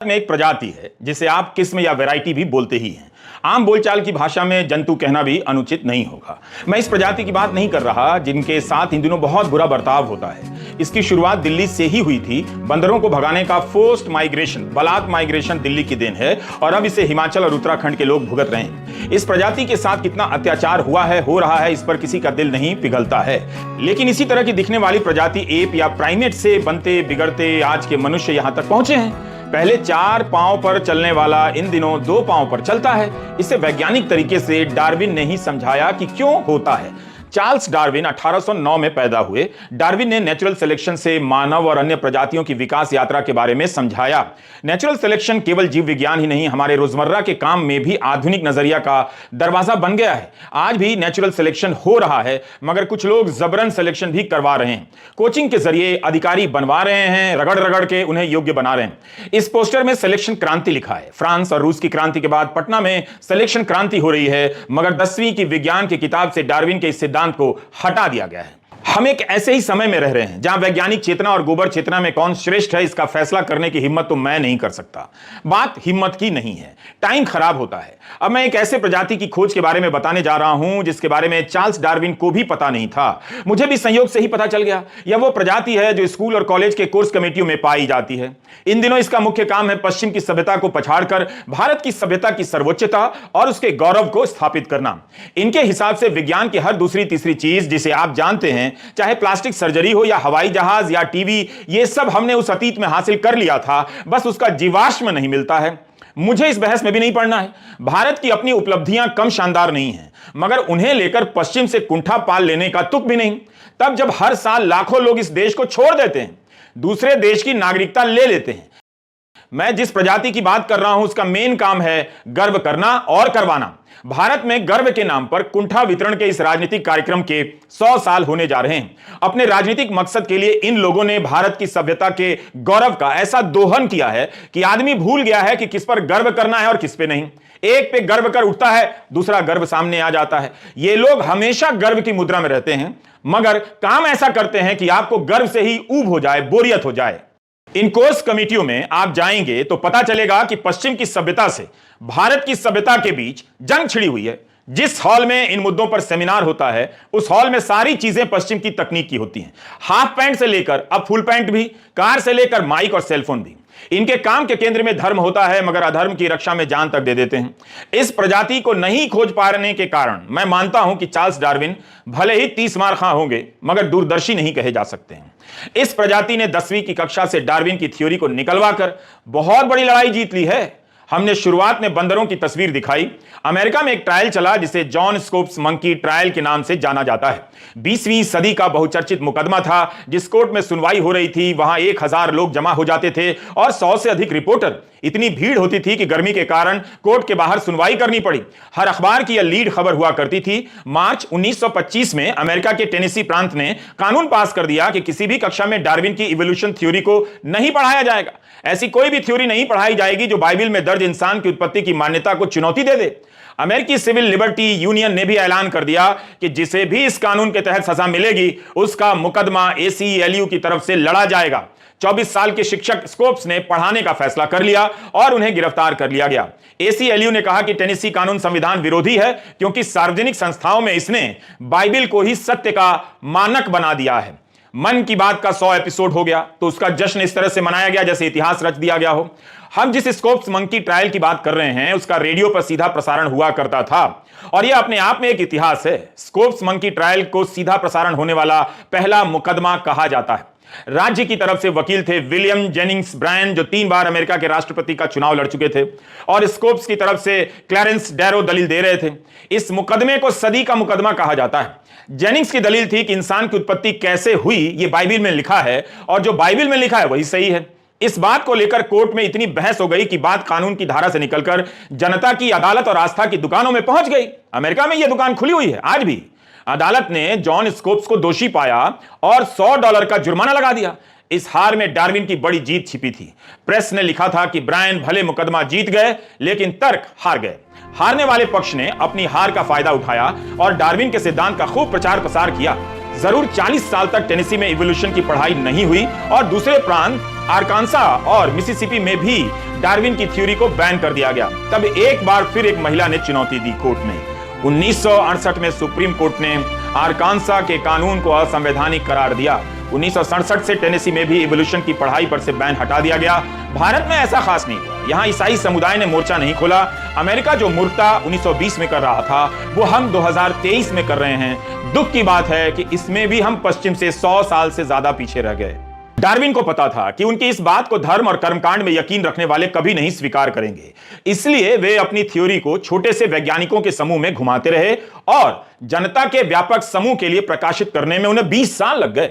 में एक प्रजाति है जिसे आप किस्म या वैरायटी भी बोलते ही हैं। आम बोलचाल की भाषा में जंतु कहना भी अनुचित नहीं होगा। मैं इस प्रजाति की बात नहीं कर रहा जिनके साथ इन दिनों बहुत बुरा बर्ताव होता है। इसकी शुरुआत दिल्ली से ही हुई थी। बंदरों को भगाने का फोर्स्ड माइग्रेशन, बलात् माइग्रेशन दिल्ली की देन है और अब इसे हिमाचल और उत्तराखंड के लोग भुगत रहे हैं। इस प्रजाति के साथ कितना अत्याचार हुआ है, हो रहा है, इस पर किसी का दिल नहीं पिघलता है। लेकिन इसी तरह की दिखने वाली प्रजाति एप या प्राइमेट से बनते बिगड़ते आज के मनुष्य यहां तक पहुंचे हैं। पहले 4 पांव पर चलने वाला इन दिनों 2 पांव पर चलता है। इसे वैज्ञानिक तरीके से डार्विन ने ही समझाया कि क्यों होता है। चार्ल्स डार्विन 1809 में पैदा हुए। डार्विन ने नेचुरल सिलेक्शन से मानव और अन्य प्रजातियों की विकास यात्रा के बारे में समझाया। नेचुरल सिलेक्शन केवल जीव विज्ञान ही नहीं, हमारे रोजमर्रा के काम में भी आधुनिक नजरिया का दरवाजा बन गया है। आज भी नेचुरल सिलेक्शन हो रहा है, मगर कुछ लोग जबरन सिलेक्शन भी करवा रहे हैं। कोचिंग के जरिए अधिकारी बनवा रहे हैं, रगड़ रगड़ के उन्हें योग्य बना रहे हैं। इस पोस्टर में सिलेक्शन क्रांति लिखा है। फ्रांस और रूस की क्रांति के बाद पटना में सिलेक्शन क्रांति हो रही है, मगर 10वीं की विज्ञान की किताब से डार्विन के इस को हटा दिया गया है। हम एक ऐसे ही समय में रह रहे हैं जहां वैज्ञानिक चेतना और गोबर चेतना में कौन श्रेष्ठ है, इसका फैसला करने की हिम्मत तो मैं नहीं कर सकता। बात हिम्मत की नहीं है, टाइम खराब होता है। अब मैं एक ऐसे प्रजाति की खोज के बारे में बताने जा रहा हूं जिसके बारे में चार्ल्स डार्विन को भी पता नहीं था। मुझे भी संयोग से ही पता चल गया। यह वो प्रजाति है जो स्कूल और कॉलेज के कोर्स कमेटियों में पाई जाती है। इन दिनों इसका मुख्य काम है पश्चिम की सभ्यता को पछाड़कर भारत की सभ्यता की सर्वोच्चता और उसके गौरव को स्थापित करना। इनके हिसाब से विज्ञान की हर दूसरी तीसरी चीज जिसे आप जानते हैं, चाहे प्लास्टिक सर्जरी हो या हवाई जहाज या टीवी, ये सब हमने उस अतीत में हासिल कर लिया था, बस उसका जीवाश्म नहीं मिलता है। मुझे इस बहस में भी नहीं पड़ना है। भारत की अपनी उपलब्धियां कम शानदार नहीं हैं, मगर उन्हें लेकर पश्चिम से कुंठा पाल लेने का तुक भी नहीं। तब जब हर साल लाखों लोग इस देश को छोड़ देते हैं, दूसरे देश की नागरिकता ले लेते हैं। मैं जिस प्रजाति की बात कर रहा हूं उसका मेन काम है गर्व करना और करवाना। भारत में गर्व के नाम पर कुंठा वितरण के इस राजनीतिक कार्यक्रम के 100 साल होने जा रहे हैं। अपने राजनीतिक मकसद के लिए इन लोगों ने भारत की सभ्यता के गौरव का ऐसा दोहन किया है कि आदमी भूल गया है कि किस पर गर्व करना है और किस पे नहीं। एक पे गर्व कर उठता है, दूसरा गर्व सामने आ जाता है। ये लोग हमेशा गर्व की मुद्रा में रहते हैं, मगर काम ऐसा करते हैं कि आपको गर्व से ही ऊब हो जाए, बोरियत हो जाए। इन कोर्स कमेटियों में आप जाएंगे तो पता चलेगा कि पश्चिम की सभ्यता से भारत की सभ्यता के बीच जंग छिड़ी हुई है। जिस हॉल में इन मुद्दों पर सेमिनार होता है, उस हॉल में सारी चीजें पश्चिम की तकनीक की होती हैं। हाफ पैंट से लेकर अब फुल पैंट भी, कार से लेकर माइक और सेलफोन भी। इनके काम के केंद्र में धर्म होता है, मगर अधर्म की रक्षा में जान तक दे देते हैं। इस प्रजाति को नहीं खोज पाने के कारण मैं मानता हूं कि चार्ल्स डार्विन भले ही 30 मार खां होंगे, मगर दूरदर्शी नहीं कहे जा सकते हैं। इस प्रजाति ने 10वीं की कक्षा से डार्विन की थ्योरी को निकलवा कर बहुत बड़ी लड़ाई जीत ली है। हमने शुरुआत में बंदरों की तस्वीर दिखाई। अमेरिका में एक ट्रायल चला जिसे जॉन स्कोप्स मंकी ट्रायल के नाम से जाना जाता है। 20वीं सदी का बहुचर्चित मुकदमा था। जिस कोर्ट में सुनवाई हो रही थी वहां 1000 लोग जमा हो जाते थे और 100 से अधिक रिपोर्टर। इतनी भीड़ होती थी कि गर्मी के कारण कोर्ट के बाहर सुनवाई करनी पड़ी। हर अखबार की यह लीड खबर हुआ करती थी। मार्च 1925 में अमेरिका के टेनेसी प्रांत ने कानून पास कर दिया कि किसी भी कक्षा में डार्विन की इवोल्यूशन थ्योरी को नहीं पढ़ाया जाएगा। ऐसी कोई भी थ्योरी नहीं पढ़ाई जाएगी जो बाइबल में दर्ज इंसान की उत्पत्ति की मान्यता को चुनौती दे दे। अमेरिकी सिविल लिबर्टी यूनियन ने भी ऐलान कर दिया कि जिसे भी इस कानून के तहत सजा मिलेगी उसका मुकदमा ACLU की तरफ से लड़ा जाएगा। 24 साल के शिक्षक स्कोप्स ने पढ़ाने का फैसला कर लिया और उन्हें गिरफ्तार कर लिया गया। ACLU ने कहा कि टेनेसी कानून संविधान विरोधी है क्योंकि सार्वजनिक संस्थाओं में इसने बाइबल को ही सत्य का मानक बना दिया है। मन की बात का 100 एपिसोड हो गया तो उसका जश्न इस तरह से मनाया गया जैसे इतिहास रच दिया गया हो। हम जिस स्कोप्स मंकी ट्रायल की बात कर रहे हैं उसका रेडियो पर सीधा प्रसारण हुआ करता था और यह अपने आप में एक इतिहास है। स्कोप्स मंकी ट्रायल को सीधा प्रसारण होने वाला पहला मुकदमा कहा जाता है। राज्य की तरफ से वकील थे विलियम जेनिंग्स ब्रायन, जो 3 बार अमेरिका के राष्ट्रपति का चुनाव लड़ चुके थे, और स्कोप्स की तरफ से क्लैरेंस डैरो दलील दे रहे थे। इस मुकदमे को सदी का मुकदमा कहा जाता है। जेनिंग्स की दलील थी कि इंसान की उत्पत्ति कैसे हुई ये बाइबल में लिखा है और जो बाइबल में लिखा है वही सही है। इस बात को लेकर कोर्ट में इतनी बहस हो गई कि बात कानून की धारा से निकलकर जनता की अदालत और आस्था की दुकानों में पहुंच गई। अमेरिका में यह दुकान खुली हुई है आज भी। अदालत ने जॉन स्कोप्स को दोषी पाया और $100 का जुर्माना लगा दिया। इस हार में डार्विन की बड़ी जीत छिपी थी। प्रेस ने लिखा था कि ब्रायन भले मुकदमा जीत गए लेकिन तर्क हार गए। हारने वाले पक्ष ने अपनी हार का फायदा उठाया और डार्विन के सिद्धांत का खूब प्रचार प्रसार किया। जरूर 40 साल तक टेनेसी में इवोल्यूशन की पढ़ाई नहीं हुई और दूसरे प्रांत आरकांसा और मिसिसिपी में भी डार्विन की थ्योरी को बैन कर दिया गया। तब एक बार फिर एक महिला ने चुनौती दी कोर्ट में। 1968 में सुप्रीम कोर्ट ने आरकांसा के कानून को असंवैधानिक करार दिया। 1967 से टेनेसी में भी इवोल्यूशन की पढ़ाई पर से बैन हटा दिया गया। भारत में ऐसा खास नहीं हुआ। यहाँ ईसाई समुदाय ने मोर्चा नहीं खोला। अमेरिका जो मूर्खता 1920 में कर रहा था वो हम 2023 में कर रहे हैं। दुख की बात है कि इसमें भी हम पश्चिम से 100 साल से ज्यादा पीछे रह गए। डार्विन को पता था कि उनकी इस बात को धर्म और कर्मकांड में यकीन रखने वाले कभी नहीं स्वीकार करेंगे, इसलिए वे अपनी थ्योरी को छोटे से वैज्ञानिकों के समूह में घुमाते रहे और जनता के व्यापक समूह के लिए प्रकाशित करने में उन्हें 20 साल लग गए।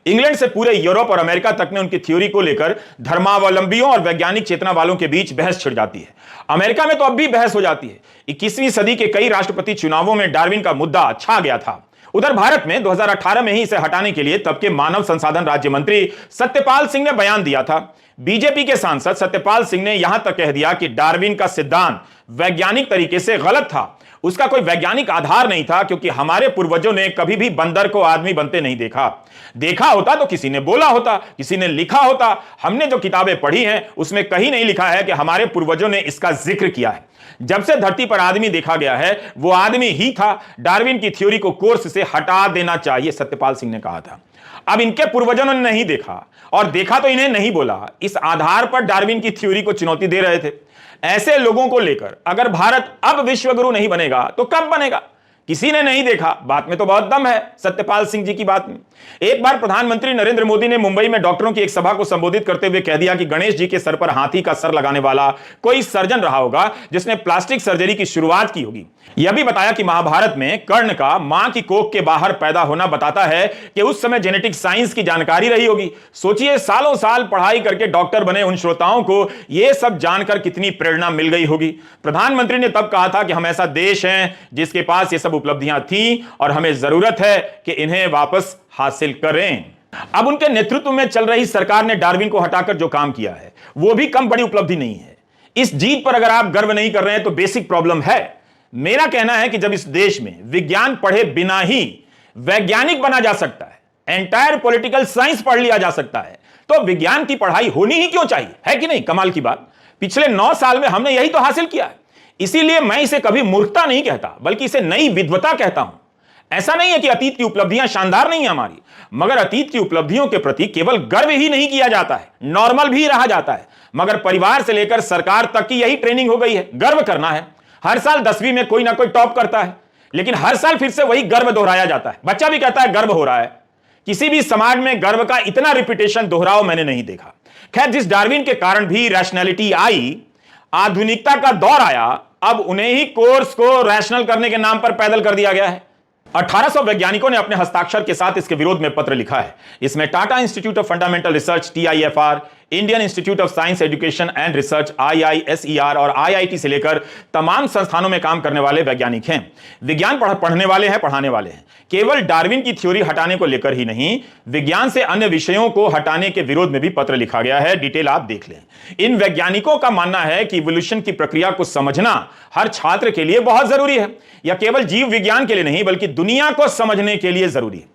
इंग्लैंड से पूरे यूरोप और अमेरिका तक में उनकी थ्योरी को लेकर धर्मावलंबियों और वैज्ञानिक चेतना वालों के बीच बहस छिड़ जाती है। अमेरिका में तो अब भी बहस हो जाती है। 21वीं सदी के कई राष्ट्रपति चुनावों में डार्विन का मुद्दा छा गया था। उधर भारत में 2018 में ही इसे हटाने के लिए तब के मानव संसाधन राज्य मंत्री सत्यपाल सिंह ने बयान दिया था। बीजेपी के सांसद सत्यपाल सिंह ने यहां तक कह दिया कि डार्विन का सिद्धांत वैज्ञानिक तरीके से गलत था, उसका कोई वैज्ञानिक आधार नहीं था, क्योंकि हमारे पूर्वजों ने कभी भी बंदर को आदमी बनते नहीं देखा होता तो किसी ने बोला होता, किसी ने लिखा होता। हमने जो किताबें पढ़ी हैं उसमें कहीं नहीं लिखा है कि हमारे पूर्वजों ने इसका जिक्र किया है। जब से धरती पर आदमी देखा गया है वो आदमी ही था। डार्विन की थ्योरी को कोर्स से हटा देना चाहिए, सत्यपाल सिंह ने कहा था। अब इनके पूर्वजों ने नहीं देखा, और देखा तो इन्हें नहीं बोला। इस आधार पर डार्विन की थ्योरी को चुनौती दे रहे थे। ऐसे लोगों को लेकर अगर भारत अब विश्वगुरु नहीं बनेगा तो कब बनेगा? किसी ने नहीं देखा। बात में तो बहुत दम है सत्यपाल सिंह जी की बात में। एक बार प्रधानमंत्री नरेंद्र मोदी ने मुंबई में डॉक्टरों की एक सभा को संबोधित करते हुए कह दिया कि गणेश जी के सर पर हाथी का सर लगाने वाला कोई सर्जन रहा होगा जिसने प्लास्टिक सर्जरी की शुरुआत की होगी। यह भी बताया कि महाभारत में कर्ण का मां की कोख के बाहर पैदा होना बताता है कि उस समय जेनेटिक साइंस की जानकारी रही होगी। सोचिए, सालों साल पढ़ाई करके डॉक्टर बने उन श्रोताओं को यह सब जानकर कितनी प्रेरणा मिल गई होगी। प्रधानमंत्री ने तब कहा था कि हम ऐसा देश हैं जिसके पास ये सब उपलब्धियां थी और हमें जरूरत है कि इन्हें वापस हासिल करें। अब उनके नेतृत्व में चल रही सरकार ने डार्विन को हटाकर जो काम किया है वो भी कम बड़ी उपलब्धि नहीं है। इस जीत पर अगर आप गर्व नहीं कर रहे हैं तो बेसिक प्रॉब्लम है। मेरा कहना है कि जब इस देश में विज्ञान पढ़े बिना ही वैज्ञानिक बना जा सकता है, एंटायर पॉलिटिकल साइंस पढ़ लिया जा सकता है, तो विज्ञान की पढ़ाई होनी ही क्यों चाहिए? है कि नहीं? कमाल की बात। पिछले 9 साल में हमने यही तो हासिल किया है। इसीलिए मैं इसे कभी मूर्खता नहीं कहता, बल्कि इसे नई विद्वता कहता हूं। ऐसा नहीं है कि अतीत की उपलब्धियां शानदार नहीं है हमारी, मगर अतीत की उपलब्धियों के प्रति केवल गर्व ही नहीं किया जाता है, नॉर्मल भी रहा जाता है। मगर परिवार से लेकर सरकार तक की यही ट्रेनिंग हो गई है, गर्व करना है। हर साल 10वीं में कोई ना कोई टॉप करता है, लेकिन हर साल फिर से वही गर्व दोहराया जाता है। बच्चा भी कहता है गर्व हो रहा है। किसी भी समाज में गर्व का इतना रिपीटेशन दोहराव मैंने नहीं देखा। खैर, जिस डार्विन के कारण भी रैशनैलिटी आई, आधुनिकता का दौर आया, अब उन्हें ही कोर्स को रैशनल करने के नाम पर पैदल कर दिया गया है। 1800 वैज्ञानिकों ने अपने हस्ताक्षर के साथ इसके विरोध में पत्र लिखा है। इसमें Tata institute of fundamental research TIFR, Indian institute of science education and research IISER और IIT से लेकर तमाम संस्थानों में काम करने वाले वैज्ञानिक हैं। विज्ञान पढ़ने वाले हैं, पढ़ाने वाले हैं। केवल डार्विन की थ्योरी हटाने को लेकर ही नहीं, विज्ञान से अन्य विषयों को हटाने के विरोध में भी पत्र लिखा गया है। डिटेल आप देख लें। इन वैज्ञानिकों का मानना है कि इवोल्यूशन की प्रक्रिया को समझना हर छात्र के लिए बहुत जरूरी है, या केवल जीव विज्ञान के लिए नहीं बल्कि दुनिया को समझने के लिए जरूरी है।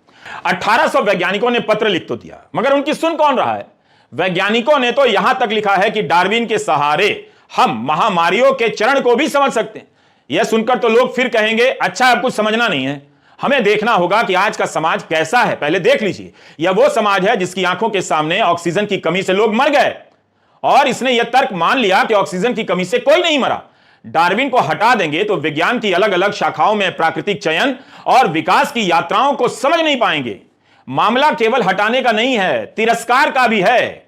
1800 वैज्ञानिकों ने पत्र लिख तो दिया, मगर उनकी सुन कौन रहा है? वैज्ञानिकों ने तो यहां तक लिखा है कि डार्विन के सहारे हम महामारियों के चरण को भी समझ सकते हैं। यह सुनकर तो लोग फिर कहेंगे, अच्छा अब कुछ समझना नहीं है। हमें देखना होगा कि आज का समाज कैसा है, पहले देख लीजिए। यह वो समाज है जिसकी आंखों के सामने ऑक्सीजन की कमी से लोग मर गए, और इसने यह तर्क मान लिया कि ऑक्सीजन की कमी से कोई नहीं मरा। डार्विन को हटा देंगे तो विज्ञान की अलग अलग शाखाओं में प्राकृतिक चयन और विकास की यात्राओं को समझ नहीं पाएंगे। मामला केवल हटाने का नहीं है, तिरस्कार का भी है।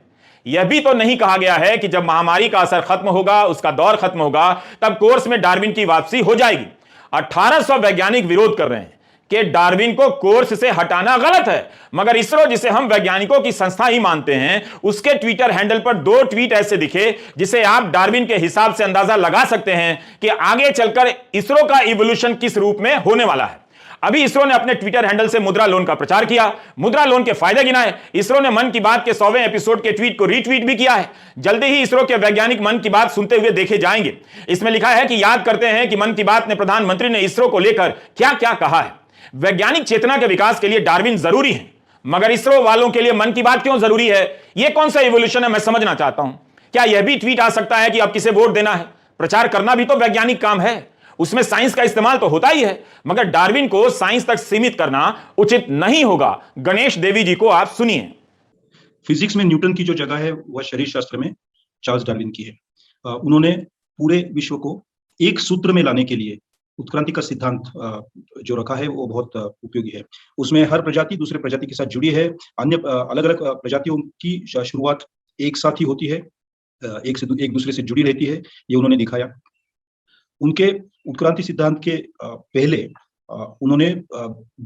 यह भी तो नहीं कहा गया है कि जब महामारी का असर खत्म होगा, उसका दौर खत्म होगा, तब कोर्स में डार्विन की वापसी हो जाएगी। 1800 वैज्ञानिक विरोध कर रहे हैं कि डार्विन को कोर्स से हटाना गलत है, मगर इसरो, जिसे हम वैज्ञानिकों की संस्था ही मानते हैं, उसके ट्विटर हैंडल पर 2 ट्वीट ऐसे दिखे जिसे आप डार्विन के हिसाब से अंदाजा लगा सकते हैं कि आगे चलकर इसरो का इवोल्यूशन किस रूप में होने वाला है। अभी इसरो ने अपने ट्विटर हैंडल से मुद्रा लोन का प्रचार किया, मुद्रा लोन के फायदे गिनाए। इसरो ने मन की बात के 100वें एपिसोड के ट्वीट को रीट्वीट भी किया है। जल्दी ही इसरो के वैज्ञानिक मन की बात सुनते हुए देखे जाएंगे। इसमें लिखा है कि याद करते हैं कि मन की बात ने प्रधानमंत्री ने इसरो को लेकर क्या क्या कहा है। वैज्ञानिक चेतना के विकास के लिए डार्विन जरूरी है, मगर इसरो वालों के लिए मन की बात क्यों जरूरी है? यह कौन सा इवोल्यूशन है, मैं समझना चाहता हूं। क्या यह भी ट्वीट आ सकता है कि अब किसे वोट देना है? प्रचार करना भी तो वैज्ञानिक काम है, उसमें साइंस का इस्तेमाल तो होता ही है, मगर डार्विन को साइंस तक सीमित करना उचित नहीं होगा। गणेश देवी जी को आप सुनिए। फिजिक्स में न्यूटन की जो जगह है वह शरीर शास्त्र में चार्ल्स डार्विन की है। उन्होंने पूरे विश्व को एक सूत्र में लाने के लिए उत्क्रांति का सिद्धांत जो रखा है वो बहुत उपयोगी है। उसमें हर प्रजाति दूसरे प्रजाति के साथ जुड़ी है। अन्य अलग अलग प्रजातियों की शुरुआत एक साथ ही होती है, एक दूसरे से जुड़ी रहती है, ये उन्होंने दिखाया। उनके उत्क्रांति सिद्धांत के पहले उन्होंने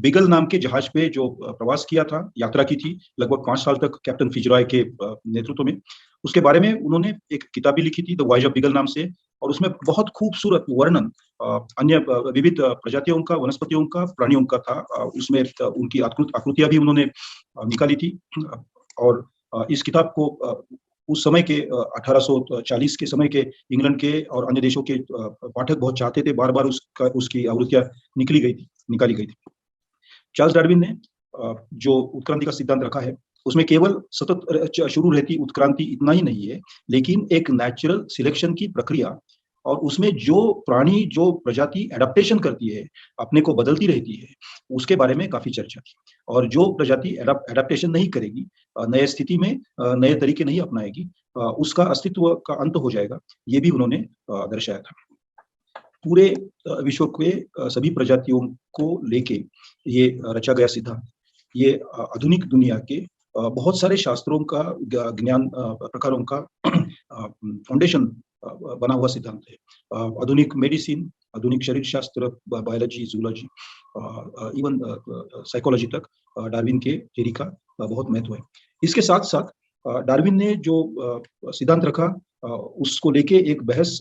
बिगल नाम के जहाज पे जो प्रवास किया था, यात्रा की थी लगभग 5 साल तक कैप्टन फिजरॉय के नेतृत्व में। उसके बारे में उन्होंने एक किताब भी लिखी थी, द वॉयज ऑफ बिगल नाम से, और उसमें बहुत खूबसूरत वर्णन अन्य विविध प्रजातियों का, वनस्पतियों का, प्राणियों का था। उसमें उनकी आकृतियां भी उन्होंने निकाली थी। और इस किताब को उस समय के 1840 के समय के इंग्लैंड के और अन्य देशों के पाठक बहुत चाहते थे, बार बार उसकी आवृत्तियां निकाली गई थी। चार्ल्स डार्विन ने जो उत्क्रांति का सिद्धांत रखा है उसमें केवल सतत शुरू रहती उत्क्रांति इतना ही नहीं है, लेकिन एक नेचुरल सिलेक्शन की प्रक्रिया, और उसमें जो प्राणी, जो प्रजाति एडाप्टेशन करती है, अपने को बदलती रहती है, उसके बारे में काफी चर्चा की। और जो प्रजाति एडाप्टेशन नहीं करेगी, नए स्थिति में नए तरीके नहीं अपनाएगी, उसका अस्तित्व का अंत हो जाएगा, ये भी उन्होंने दर्शाया था। पूरे विश्व के सभी प्रजातियों को लेके ये रचा गया सिद्धांत, ये आधुनिक दुनिया के बहुत सारे शास्त्रों का, ज्ञान प्रकारों का फाउंडेशन बना हुआ सिद्धांत है। आधुनिक मेडिसिन, आधुनिक शरीर शास्त्र, बायोलॉजी, जूलॉजी, इवन साइकोलॉजी तक डार्विन के थ्योरी का बहुत महत्व है। इसके साथ साथ डार्विन ने जो सिद्धांत रखा, उसको लेके एक बहस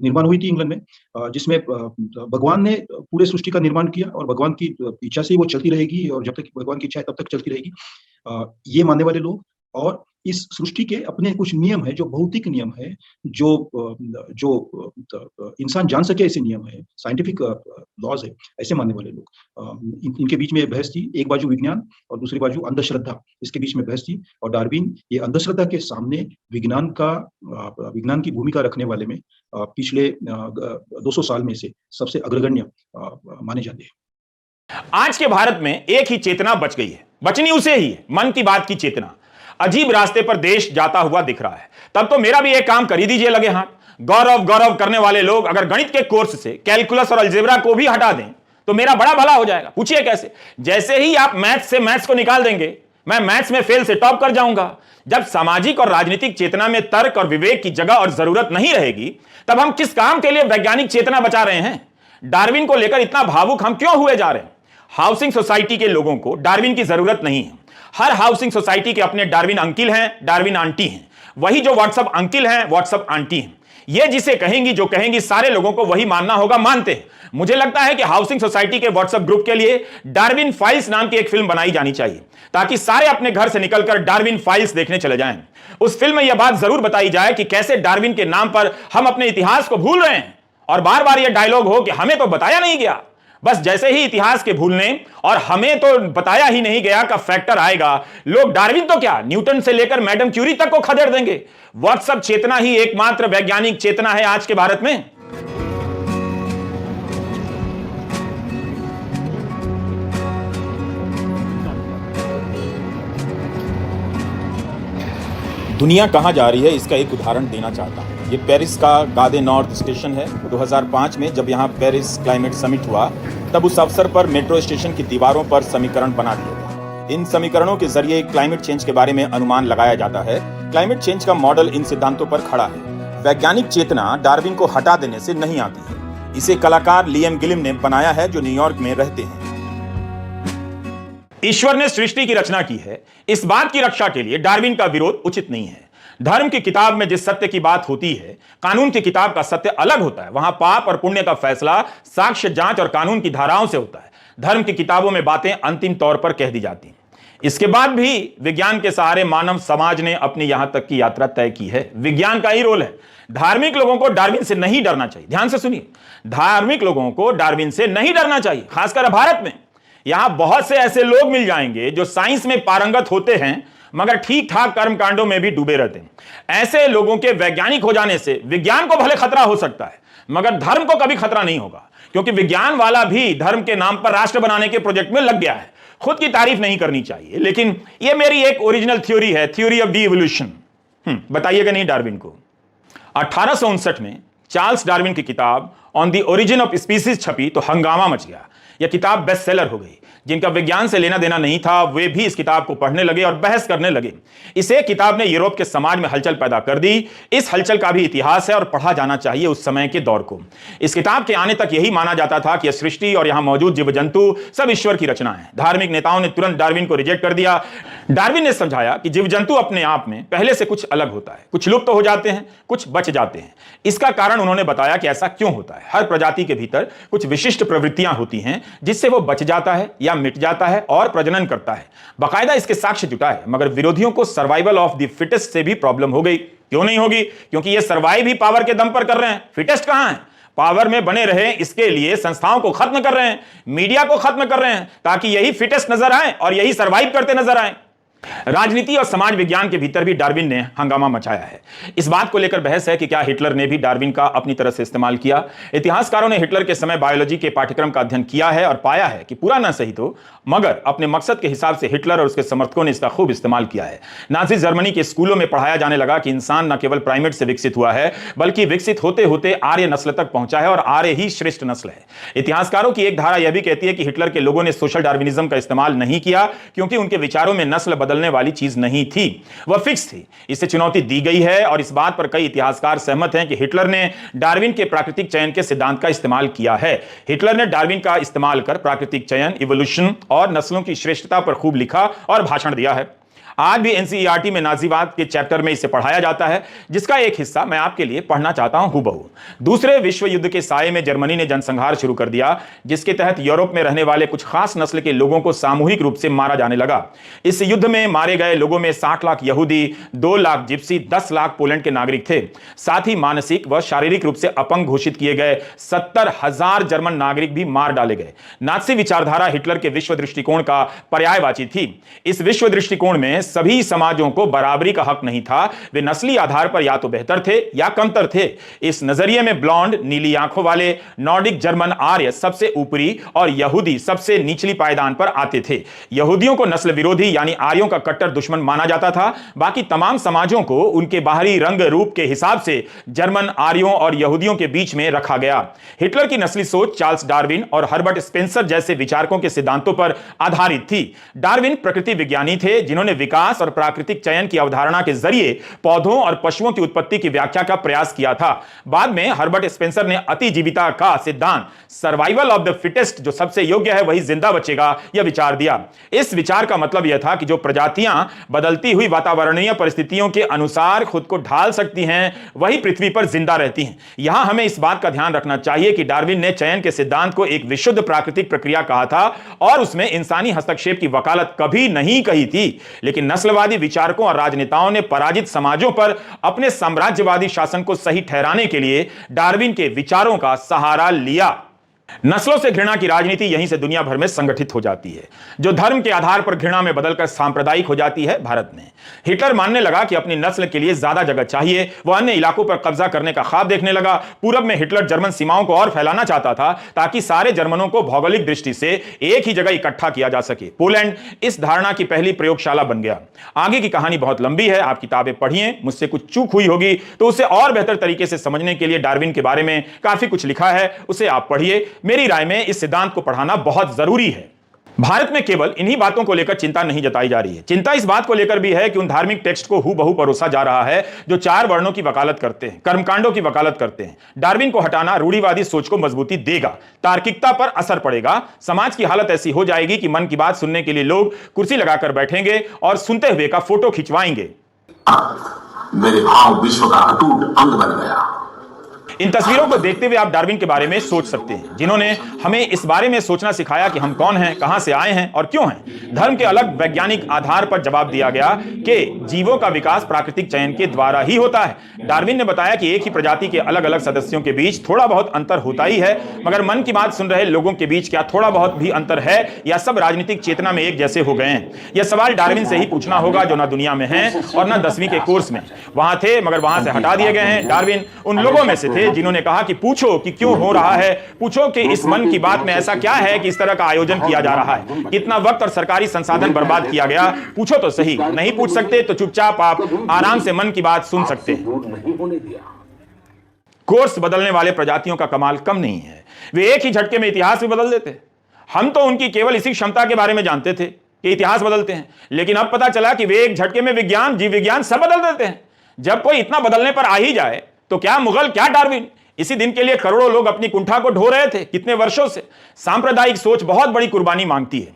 निर्माण हुई थी इंग्लैंड में, जिसमें भगवान ने पूरे सृष्टि का निर्माण किया और भगवान की इच्छा से वो चलती रहेगी, और जब तक भगवान की इच्छा है तब तक चलती रहेगी, ये मानने वाले लोग। और इस सृष्टि के अपने कुछ नियम है, जो भौतिक नियम है, जो इंसान जान सके ऐसे नियम है, साइंटिफिक लॉज है, ऐसे मानने वाले लोग। इनके बीच में बहस थी, एक बाजू विज्ञान और दूसरी बाजू अंधश्रद्धा, इसके बीच में बहस थी। और डार्विन ये अंधश्रद्धा के सामने विज्ञान की भूमिका रखने वाले में पिछले 200 साल में से सबसे अग्रगण्य माने जाते हैं। आज के भारत में एक ही चेतना बच गई है, बचनी उसे ही है, मन की बात की चेतना। अजीब रास्ते पर देश जाता हुआ दिख रहा है। तब तो मेरा भी एक काम कर ही दीजिए लगे हाथ। गौरव गौरव करने वाले लोग अगर गणित के कोर्स से कैलकुलस और अलजेब्रा को भी हटा दें तो मेरा बड़ा भला हो जाएगा। पूछिए कैसे? जैसे ही आप मैथ्स से मैथ्स को निकाल देंगे, मैं मैथ्स में फेल से टॉप कर जाऊंगा। जब सामाजिक और राजनीतिक चेतना में तर्क और विवेक की जगह और जरूरत नहीं रहेगी, तब हम किस काम के लिए वैज्ञानिक चेतना बचा रहे हैं? डार्विन को लेकर इतना भावुक हम क्यों हुए जा रहे हैं? हाउसिंग सोसाइटी के लोगों को डार्विन की जरूरत नहीं है। हर हाउसिंग सोसाइटी के अपने डार्विन अंकिल हैं, डार्विन आंटी हैं। वही जो व्हाट्सएप अंकिल हैं, व्हाट्सएप आंटी हैं। ये जिसे कहेंगी, जो कहेंगी, सारे लोगों को वही मानना होगा, मानते हैं। मुझे लगता है कि हाउसिंग सोसाइटी के व्हाट्सएप ग्रुप के लिए डार्विन फाइल्स नाम की एक फिल्म बनाई जानी चाहिए, ताकि सारे अपने घर से निकलकर डार्विन फाइल्स देखने चले जाएं। उस फिल्म में यह बात जरूर बताई जाए कि कैसे डार्विन के नाम पर हम अपने इतिहास को भूल रहे हैं, और बार बार यह डायलॉग हो कि हमें तो बताया नहीं गया। बस जैसे ही इतिहास के भूलने और हमें तो बताया ही नहीं गया का फैक्टर आएगा, लोग डार्विन तो क्या, न्यूटन से लेकर मैडम क्यूरी तक को खदेड़ देंगे। व्हाट्सएप चेतना ही एकमात्र वैज्ञानिक चेतना है आज के भारत में। दुनिया कहां जा रही है, इसका एक उदाहरण देना चाहता हूं। ये पेरिस का गादे नॉर्थ स्टेशन है। 2005 में जब यहाँ पेरिस क्लाइमेट समिट हुआ, तब उस अवसर पर मेट्रो स्टेशन की दीवारों पर समीकरण बना दिए गए। इन समीकरणों के जरिए क्लाइमेट चेंज के बारे में अनुमान लगाया जाता है। क्लाइमेट चेंज का मॉडल इन सिद्धांतों पर खड़ा है। वैज्ञानिक चेतना डार्विन को हटा देने से नहीं आती है। इसे कलाकार लियम गिलिम ने बनाया है, जो न्यूयॉर्क में रहते हैं। ईश्वर ने सृष्टि की रचना की है, इस बात की रक्षा के लिए डार्विन का विरोध उचित नहीं है। धर्म की किताब में जिस सत्य की बात होती है, कानून की किताब का सत्य अलग होता है। वहां पाप और पुण्य का फैसला साक्ष्य जांच और कानून की धाराओं से होता है। धर्म की किताबों में बातें अंतिम तौर पर कह दी जाती हैं। इसके बाद भी विज्ञान के सहारे मानव समाज ने अपनी यहां तक की यात्रा तय की है। विज्ञान का ही रोल है। धार्मिक लोगों को डार्विन से नहीं डरना चाहिए। ध्यान से सुनिए, धार्मिक लोगों को डार्विन से नहीं डरना चाहिए, खासकर भारत में। यहां बहुत से ऐसे लोग मिल जाएंगे जो साइंस में पारंगत होते हैं मगर ठीक ठाक कर्मकांडों में भी डूबे रहते हैं। ऐसे लोगों के वैज्ञानिक हो जाने से विज्ञान को भले खतरा हो सकता है मगर धर्म को कभी खतरा नहीं होगा, क्योंकि विज्ञान वाला भी धर्म के नाम पर राष्ट्र बनाने के प्रोजेक्ट में लग गया है। खुद की तारीफ नहीं करनी चाहिए, लेकिन यह मेरी एक ओरिजिनल थ्योरी है, थ्योरी ऑफ दी इवोल्यूशन। बताइएगा नहीं डार्विन को? 1859 में चार्ल्स डार्विन की किताब on the origin of species छपी तो हंगामा मच गया। यह किताब बेस्ट सेलर हो गई। जिनका विज्ञान से लेना देना नहीं था वे भी इस किताब को पढ़ने लगे और बहस करने लगे। इसे किताब ने यूरोप के समाज में हलचल पैदा कर दी। इस हलचल का भी इतिहास है और पढ़ा जाना चाहिए उस समय के दौर को। इस किताब के आने तक यही माना जाता था कि सृष्टि और यहां मौजूद जीव जंतु सब ईश्वर की रचना है। धार्मिक नेताओं ने तुरंत डार्विन को रिजेक्ट कर दिया। डार्विन ने समझाया कि जीव जंतु अपने आप में पहले से कुछ अलग होता है, कुछ लुप्त हो जाते हैं, कुछ बच जाते हैं। इसका कारण उन्होंने बताया कि ऐसा क्यों होता है। हर प्रजाति के भीतर कुछ विशिष्ट प्रवृत्तियां होती हैं जिससे वो बच जाता है या मिट जाता है और प्रजनन करता है। बाकायदा इसके साक्ष्य जुटाए, मगर विरोधियों को सर्वाइवल ऑफ द फिटेस्ट से भी प्रॉब्लम हो गई। क्यों नहीं होगी? क्योंकि ये सर्वाइव ही पावर के दम पर कर रहे हैं। फिटेस्ट कहां है? पावर में बने रहे इसके लिए संस्थाओं को खत्म कर रहे हैं, मीडिया को खत्म कर रहे हैं, ताकि यही फिटेस्ट नजर आए और यही सर्वाइव करते नजर आए। राजनीति और समाज विज्ञान के भीतर भी डार्विन ने हंगामा मचाया है। इस बात को लेकर बहस है कि क्या हिटलर ने भी डार्विन का अपनी तरह से इस्तेमाल किया। इतिहासकारों ने हिटलर के समय बायोलॉजी के पाठ्यक्रम का अध्ययन किया है और पाया है कि पूरा ना सही तो मगर अपने मकसद के हिसाब से हिटलर और उसके समर्थकों ने इसका खूब इस्तेमाल किया है। नाज़ी जर्मनी के स्कूलों में पढ़ाया जाने लगा कि इंसान न केवल प्राइमेट से विकसित हुआ है बल्कि विकसित होते होते आर्य नस्ल तक पहुंचा है और आर्य ही श्रेष्ठ नस्ल है। इतिहासकारों की एक धारा यह भी कहती है कि हिटलर के लोगों ने सोशल डार्विनिज्म का इस्तेमाल नहीं किया क्योंकि उनके विचारों में नस्ल बदलने वाली चीज नहीं थी, वह फिक्स थी। इसे चुनौती दी गई है और इस बात पर कई इतिहासकार सहमत हैं कि हिटलर ने डार्विन के प्राकृतिक चयन के सिद्धांत का इस्तेमाल किया है। हिटलर ने डार्विन का इस्तेमाल कर प्राकृतिक चयन, इवोल्यूशन और नस्लों की श्रेष्ठता पर खूब लिखा और भाषण दिया है। आज भी एनसीईआरटी में नाजीवाद के चैप्टर में इसे पढ़ाया जाता है, जिसका एक हिस्सा मैं आपके लिए पढ़ना चाहता हूं हूबहू। दूसरे विश्व युद्ध के साये में जर्मनी ने जनसंहार शुरू कर दिया, जिसके तहत यूरोप में रहने वाले कुछ खास नस्ल के लोगों को सामूहिक रूप से मारा जाने लगा। इस युद्ध में मारे गए लोगों में 60 लाख यहूदी, 2 लाख जिप्सी, 10 लाख पोलैंड के नागरिक थे। साथ ही मानसिक व शारीरिक रूप से अपंग घोषित किए गए 70,000 जर्मन नागरिक भी मार डाले गए। नाज़ी विचारधारा हिटलर के विश्व दृष्टिकोण का पर्यायवाची थी। इस विश्व दृष्टिकोण में सभी समाजों को बराबरी का हक नहीं था। वे नस्ली आधार पर या तो बेहतर थे या कमतर थे। इस नजरिए में ब्लॉन्ड, नीली आंखों वाले नॉर्डिक जर्मन आर्य सबसे ऊपरी और यहूदी सबसे निचली पायदान पर आते थे। यहूदियों को नस्ल विरोधी यानी आर्यों का कट्टर दुश्मन माना जाता था। बाकी तमाम समाजों को उनके बाहरी रंग रूप के हिसाब से जर्मन आर्यों और यहूदियों के बीच में रखा गया। हिटलर की नस्ली सोच चार्ल्स डार्विन और हर्बर्ट स्पेंसर जैसे विचारकों के सिद्धांतों पर आधारित थी। डार्विन प्रकृति विज्ञानी थे जिन्होंने विकास और प्राकृतिक चयन की अवधारणा के जरिए पौधों और पशुओं की उत्पत्ति की व्याख्या का प्रयास किया था। बाद में हर्बर्ट स्पेंसर ने अतिजीविता का सिद्धांत, सर्वाइवल ऑफ द फिटेस्ट, जो सबसे योग्य है वही जिंदा बचेगा, यह विचार दिया। इस विचार का मतलब यह था कि जो प्रजातियां बदलती हुई वातावरणीय परिस्थितियों के अनुसार खुद को ढाल सकती हैं वही पृथ्वी पर जिंदा रहती हैं। यहां हमें इस बात का ध्यान रखना चाहिए कि डार्विन ने चयन के सिद्धांत को एक विशुद्ध प्राकृतिक प्रक्रिया कहा था और उसमें इंसानी हस्तक्षेप की वकालत कभी नहीं कही थी। लेकिन नस्लवादी विचारकों और राजनेताओं ने पराजित समाजों पर अपने साम्राज्यवादी शासन को सही ठहराने के लिए डार्विन के विचारों का सहारा लिया। नस्लों से घृणा की राजनीति यहीं से दुनिया भर में संगठित हो जाती है, जो धर्म के आधार पर घृणा में बदलकर सांप्रदायिक हो जाती है। भारत में हिटलर मानने लगा कि अपनी नस्ल के लिए ज्यादा जगह चाहिए। वह अन्य इलाकों पर कब्जा करने का ख्वाब देखने लगा। पूरब में हिटलर जर्मन सीमाओं को और फैलाना चाहता था ताकि सारे जर्मनों को भौगोलिक दृष्टि से एक ही जगह इकट्ठा किया जा सके। पोलैंड इस धारणा की पहली प्रयोगशाला बन गया। आगे की कहानी बहुत लंबी है, आप किताबें पढ़िए। मुझसे कुछ चूक हुई होगी तो उसे और बेहतर तरीके से समझने के लिए डार्विन के बारे में काफी कुछ लिखा है, उसे आप पढ़िए। मेरी राय में इस सिद्धांत को पढ़ाना बहुत जरूरी है। भारत में केवल इन्हीं बातों को लेकर चिंता नहीं जताई जा रही है। चिंता इस बात को लेकर भी है कि उन धार्मिक टेक्स्ट को हूबहू परोसा जा रहा है जो 4 वर्णों की वकालत करते हैं, कर्मकांडों की वकालत करते हैं। डार्विन को हटाना रूढ़िवादी सोच को मजबूती देगा, तार्किकता पर असर पड़ेगा। समाज की हालत ऐसी हो जाएगी कि मन की बात सुनने के लिए लोग कुर्सी लगाकर बैठेंगे और सुनते हुए का फोटो खिंचवाएंगे। मेरे भाव विश्व का अटूट अंग बन गया। इन तस्वीरों को देखते हुए आप डार्विन के बारे में सोच सकते हैं, जिन्होंने हमें इस बारे में सोचना सिखाया कि हम कौन हैं, कहां से आए हैं और क्यों हैं। धर्म के अलग वैज्ञानिक आधार पर जवाब दिया गया कि जीवों का विकास प्राकृतिक चयन के द्वारा ही होता है। डार्विन ने बताया कि एक ही प्रजाति के अलग अलग सदस्यों के बीच थोड़ा बहुत अंतर होता ही है, मगर मन की बात सुन रहे लोगों के बीच क्या थोड़ा बहुत भी अंतर है या सब राजनीतिक चेतना में एक जैसे हो गए हैं? यह सवाल डार्विन से ही पूछना होगा, जो ना दुनिया में हैं और ना 10वीं के कोर्स में। वहां थे मगर वहां से हटा दिए गए हैं। डार्विन उन लोगों में से थे जिन्होंने कहा कि पूछो कि क्यों हो रहा है, पूछो कि इस मन की बात में ऐसा क्या है कि इस तरह का आयोजन किया जा रहा है, कितना वक्त और सरकारी संसाधन बर्बाद किया गया। पूछो तो सही। नहीं पूछ सकते तो चुपचाप आप आराम से मन की बात सुन सकते हैं। कोर्स बदलने वाले प्रजातियों का कमाल कम नहीं है, वे एक ही झटके में इतिहास भी बदल देते। हम तो उनकी केवल इसी क्षमता के बारे में जानते थे कि इतिहास बदलते हैं, लेकिन अब पता चला कि वे एक झटके में विज्ञान, जीव विज्ञान सब बदल देते हैं। जब कोई इतना बदलने पर आ ही जाए तो क्या मुगल, क्या डार्विन। इसी दिन के लिए करोड़ों लोग अपनी कुंठा को ढो रहे थे, कितने वर्षों से। सांप्रदायिक सोच बहुत बड़ी कुर्बानी मांगती है।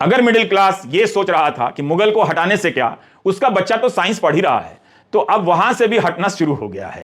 अगर मिडिल क्लास यह सोच रहा था कि मुगल को हटाने से क्या, उसका बच्चा तो साइंस पढ़ ही रहा है, तो अब वहां से भी हटना शुरू हो गया है।